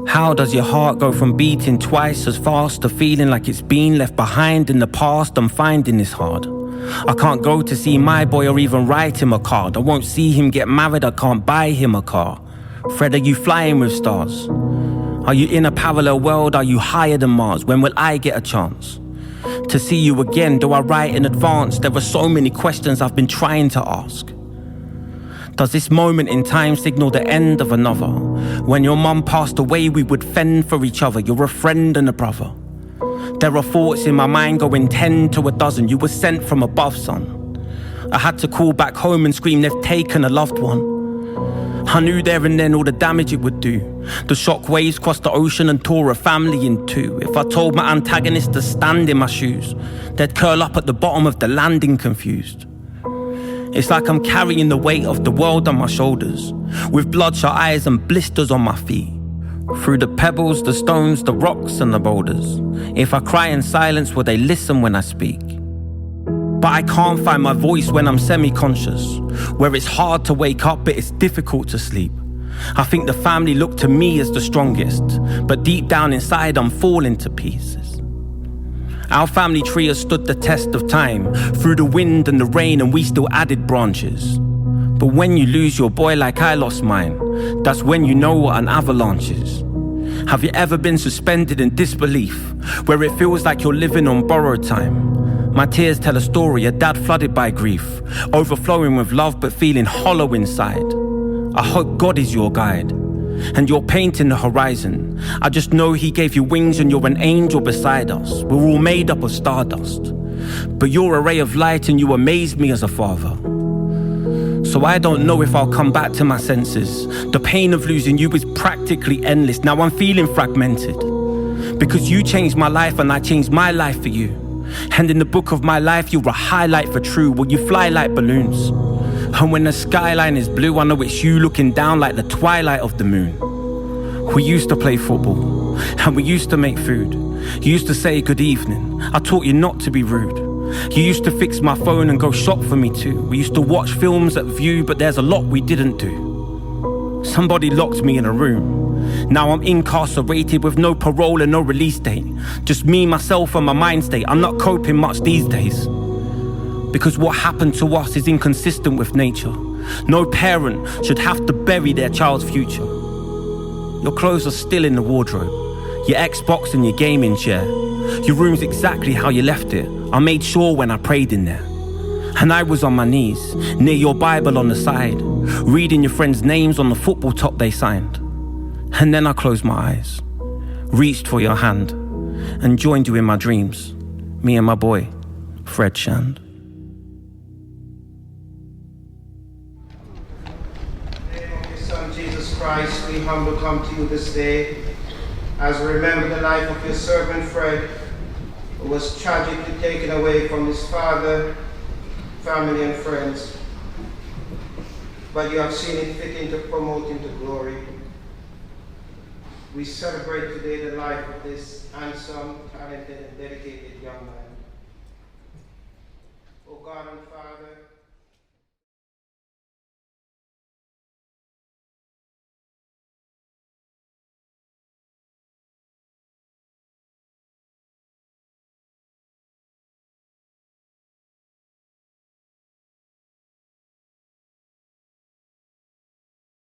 How does your heart go from beating twice as fast to feeling like it's been left behind in the past? I'm finding this hard. I can't go to see my boy or even write him a card. I won't see him get married, I can't buy him a car. Fred, are you flying with stars? Are you in a parallel world? Are you higher than Mars? When will I get a chance to see you again? Do I write in advance? There are so many questions I've been trying to ask. Does this moment in time signal the end of another? When your mum passed away, we would fend for each other. You're a friend and a brother. There are thoughts in my mind going 10 to a dozen. You were sent from above, son. I had to call back home and scream they've taken a loved one. I knew there and then all the damage it would do. The shockwaves crossed the ocean and tore a family in two. If I told my antagonists to stand in my shoes, they'd curl up at the bottom of the landing confused. It's like I'm carrying the weight of the world on my shoulders, with bloodshot eyes and blisters on my feet. Through the pebbles, the stones, the rocks and the boulders. If I cry in silence, will they listen when I speak? But I can't find my voice when I'm semi-conscious, where it's hard to wake up but it's difficult to sleep. I think the family look to me as the strongest, but deep down inside I'm falling to pieces. Our family tree has stood the test of time, through the wind and the rain, and we still added branches. But when you lose your boy like I lost mine, that's when you know what an avalanche is. Have you ever been suspended in disbelief, where it feels like you're living on borrowed time? My tears tell a story, a dad flooded by grief, overflowing with love but feeling hollow inside. I hope God is your guide, and you're painting the horizon. I just know he gave you wings and you're an angel beside us. We're all made up of stardust, but you're a ray of light and you amaze me as a father. So I don't know if I'll come back to my senses. The pain of losing you is practically endless. Now I'm feeling fragmented, because you changed my life and I changed my life for you. And in the book of my life, you're a highlight for true. Will you fly like balloons? And when the skyline is blue, I know it's you looking down like the twilight of the moon. We used to play football, and we used to make food. You used to say good evening. I taught you not to be rude. You used to fix my phone and go shop for me too. We used to watch films at View, but there's a lot we didn't do. Somebody locked me in a room. Now I'm incarcerated with no parole and no release date. Just me, myself and my mind state. I'm not coping much these days, because what happened to us is inconsistent with nature. No parent should have to bury their child's future. Your clothes are still in the wardrobe, your Xbox and your gaming chair. Your room's exactly how you left it. I made sure when I prayed in there. And I was on my knees, near your Bible on the side, reading your friends' names on the football top they signed. And then I closed my eyes, reached for your hand, and joined you in my dreams, me and my boy, Fred Shand. In the name of your Son, Jesus Christ, we humbly come to you this day as we remember the life of your servant Fred, who was tragically taken away from his father, family and friends. But you have seen it fitting to promote him to glory. We celebrate today the life of this handsome, talented and dedicated young man. O God and Father,